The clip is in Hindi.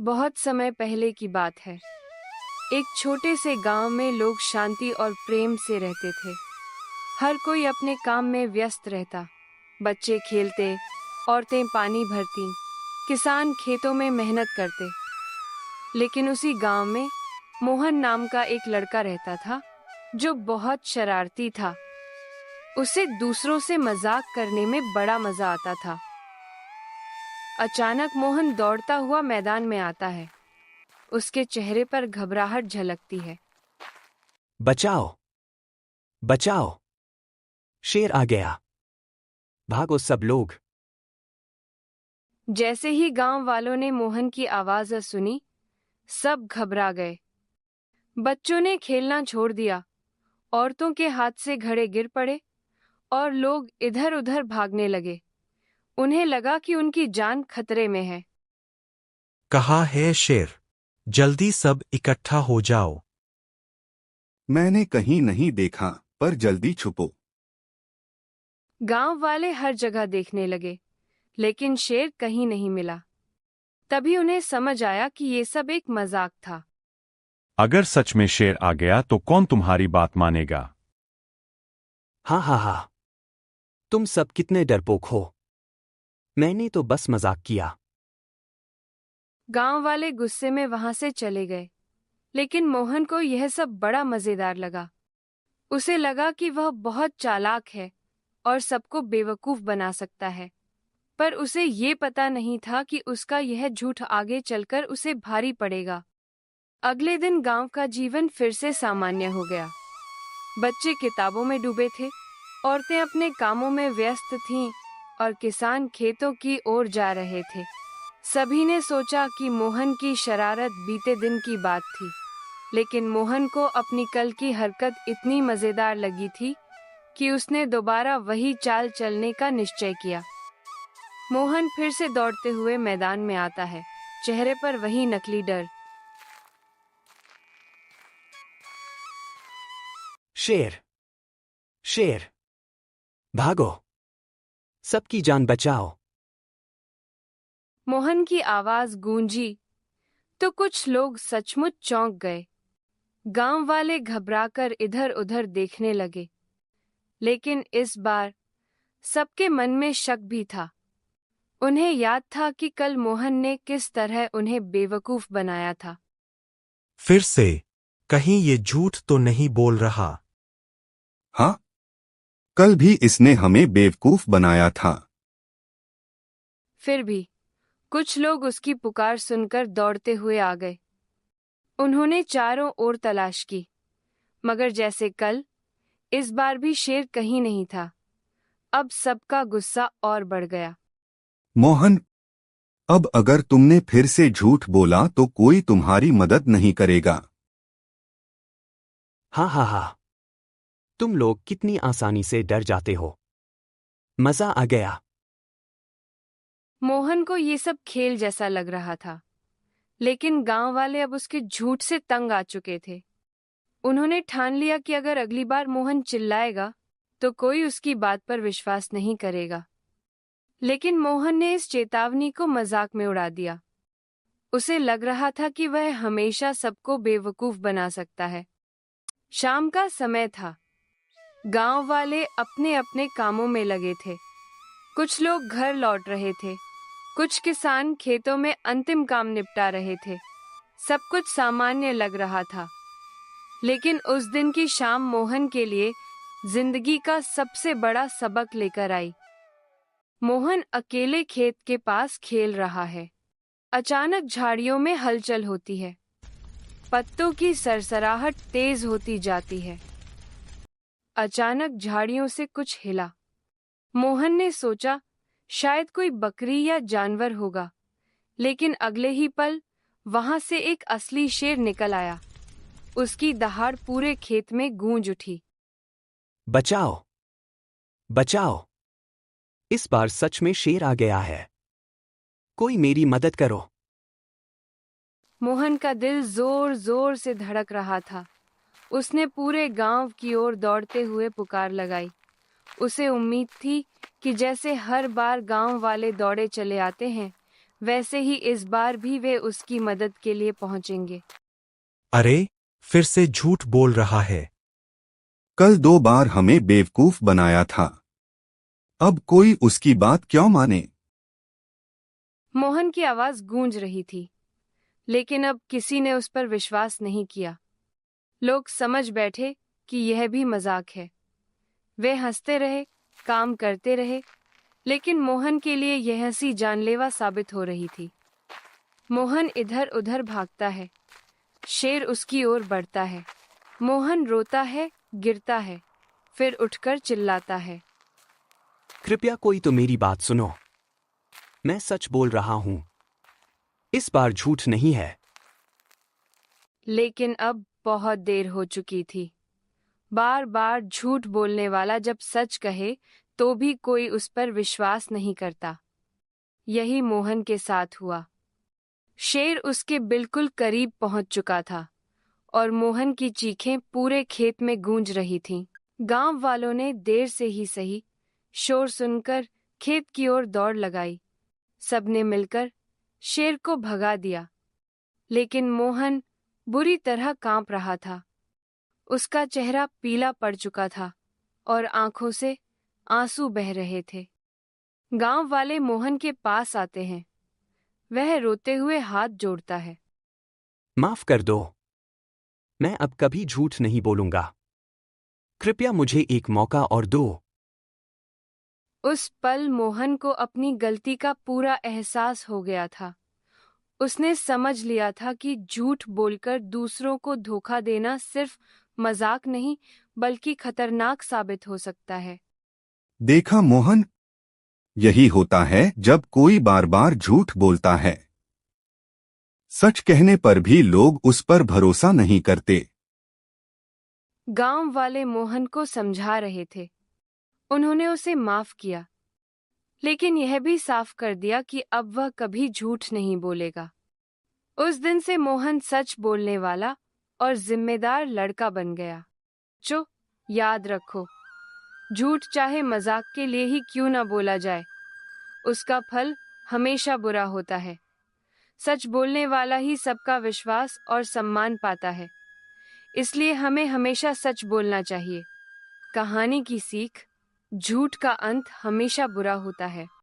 बहुत समय पहले की बात है। एक छोटे से गांव में लोग शांति और प्रेम से रहते थे। हर कोई अपने काम में व्यस्त रहता। बच्चे खेलते, औरतें पानी भरती, किसान खेतों में मेहनत करते। लेकिन उसी गांव में मोहन नाम का एक लड़का रहता था जो बहुत शरारती था। उसे दूसरों से मजाक करने में बड़ा मजा आता था। अचानक मोहन दौड़ता हुआ मैदान में आता है। उसके चेहरे पर घबराहट झलकती है। बचाओ! बचाओ! शेर आ गया! भागो सब लोग! जैसे ही गांव वालों ने मोहन की आवाज सुनी, सब घबरा गए। बच्चों ने खेलना छोड़ दिया, औरतों के हाथ से घड़े गिर पड़े और लोग इधर-उधर भागने लगे। उन्हें लगा कि उनकी जान खतरे में है। कहाँ है शेर? जल्दी सब इकट्ठा हो जाओ। मैंने कहीं नहीं देखा, पर जल्दी छुपो। गांव वाले हर जगह देखने लगे, लेकिन शेर कहीं नहीं मिला। तभी उन्हें समझ आया कि ये सब एक मजाक था। अगर सच में शेर आ गया तो कौन तुम्हारी बात मानेगा? हाँ। तुम सब कितने डरपोक हो। मैंने तो बस मजाक किया। गांव वाले गुस्से में वहां से चले गए, लेकिन मोहन को यह सब बड़ा मजेदार लगा। उसे लगा कि वह बहुत चालाक है और सबको बेवकूफ बना सकता है। पर उसे ये पता नहीं था कि उसका यह झूठ आगे चलकर उसे भारी पड़ेगा। अगले दिन गांव का जीवन फिर से सामान्य हो गया। बच्चे किताबों में डूबे थे, औरतें अपने कामों में व्यस्त थीं और किसान खेतों की ओर जा रहे थे। सभी ने सोचा कि मोहन की शरारत बीते दिन की बात थी, लेकिन मोहन को अपनी कल की हरकत इतनी मजेदार लगी थी कि उसने दोबारा वही चाल चलने का निश्चय किया। मोहन फिर से दौड़ते हुए मैदान में आता है, चेहरे पर वही नकली डर। शेर! शेर! भागो! सबकी जान बचाओ! मोहन की आवाज गूंजी तो कुछ लोग सचमुच चौंक गए। गांव वाले घबराकर इधर-उधर देखने लगे, लेकिन इस बार सबके मन में शक भी था। उन्हें याद था कि कल मोहन ने किस तरह उन्हें बेवकूफ बनाया था। फिर से, कहीं ये झूठ तो नहीं बोल रहा। हाँ, कल भी इसने हमें बेवकूफ बनाया था। फिर भी कुछ लोग उसकी पुकार सुनकर दौड़ते हुए आ गए। उन्होंने चारों ओर तलाश की, मगर जैसे कल, इस बार भी शेर कहीं नहीं था। अब सबका गुस्सा और बढ़ गया। मोहन, अब अगर तुमने फिर से झूठ बोला तो कोई तुम्हारी मदद नहीं करेगा। हाँ। तुम लोग कितनी आसानी से डर जाते हो। मजा आ गया। मोहन को ये सब खेल जैसा लग रहा था, लेकिन गांव वाले अब उसके झूठ से तंग आ चुके थे। उन्होंने ठान लिया कि अगर अगली बार मोहन चिल्लाएगा, तो कोई उसकी बात पर विश्वास नहीं करेगा। लेकिन मोहन ने इस चेतावनी को मजाक में उड़ा दिया। उसे लग रहा था कि वह हमेशा सबको बेवकूफ बना सकता है। शाम का समय था। गांव वाले अपने अपने कामों में लगे थे। कुछ लोग घर लौट रहे थे, कुछ किसान खेतों में अंतिम काम निपटा रहे थे। सब कुछ सामान्य लग रहा था, लेकिन उस दिन की शाम मोहन के लिए जिंदगी का सबसे बड़ा सबक लेकर आई। मोहन अकेले खेत के पास खेल रहा है। अचानक झाड़ियों में हलचल होती है। पत्तों की सरसराहट तेज होती जाती है। अचानक झाड़ियों से कुछ हिला। मोहन ने सोचा शायद कोई बकरी या जानवर होगा, लेकिन अगले ही पल वहां से एक असली शेर निकल आया। उसकी दहाड़ पूरे खेत में गूंज उठी। बचाओ! बचाओ! इस बार सच में शेर आ गया है। कोई मेरी मदद करो। मोहन का दिल जोर जोर से धड़क रहा था। उसने पूरे गांव की ओर दौड़ते हुए पुकार लगाई। उसे उम्मीद थी कि जैसे हर बार गांव वाले दौड़े चले आते हैं, वैसे ही इस बार भी वे उसकी मदद के लिए पहुंचेंगे। अरे, फिर से झूठ बोल रहा है। कल 2 बार हमें बेवकूफ बनाया था। अब कोई उसकी बात क्यों माने? मोहन की आवाज गूंज रही थी, लेकिन अब किसी ने उस पर विश्वास नहीं किया। लोग समझ बैठे कि यह भी मजाक है। वे हंसते रहे, काम करते रहे, लेकिन मोहन के लिए यह हंसी जानलेवा साबित हो रही थी। मोहन इधर उधर भागता है, शेर उसकी ओर बढ़ता है। मोहन रोता है, गिरता है, फिर उठकर चिल्लाता है। कृपया कोई तो मेरी बात सुनो। मैं सच बोल रहा हूं। इस बार झूठ नहीं है। लेकिन अब बहुत देर हो चुकी थी। बार बार झूठ बोलने वाला जब सच कहे तो भी कोई उस पर विश्वास नहीं करता। यही मोहन के साथ हुआ। शेर उसके बिल्कुल करीब पहुंच चुका था और मोहन की चीखें पूरे खेत में गूंज रही थीं। गांव वालों ने देर से ही सही शोर सुनकर खेत की ओर दौड़ लगाई। सबने मिलकर शेर को भगा दिया, लेकिन मोहन बुरी तरह कांप रहा था। उसका चेहरा पीला पड़ चुका था और आंखों से आंसू बह रहे थे। गांव वाले मोहन के पास आते हैं। वह रोते हुए हाथ जोड़ता है। माफ कर दो। मैं अब कभी झूठ नहीं बोलूंगा। कृपया मुझे एक मौका और दो। उस पल मोहन को अपनी गलती का पूरा एहसास हो गया था। उसने समझ लिया था कि झूठ बोलकर दूसरों को धोखा देना सिर्फ मजाक नहीं, बल्कि खतरनाक साबित हो सकता है। देखा मोहन, यही होता है जब कोई बार बार झूठ बोलता है। सच कहने पर भी लोग उस पर भरोसा नहीं करते। गांव वाले मोहन को समझा रहे थे। उन्होंने उसे माफ किया, लेकिन यह भी साफ कर दिया कि अब वह कभी झूठ नहीं बोलेगा। उस दिन से मोहन सच बोलने वाला और जिम्मेदार लड़का बन गया। जो याद रखो, झूठ चाहे मजाक के लिए ही क्यों न बोला जाए, उसका फल हमेशा बुरा होता है। सच बोलने वाला ही सबका विश्वास और सम्मान पाता है। इसलिए हमें हमेशा सच बोलना चाहिए। कहानी की सीख: झूठ का अंत हमेशा बुरा होता है।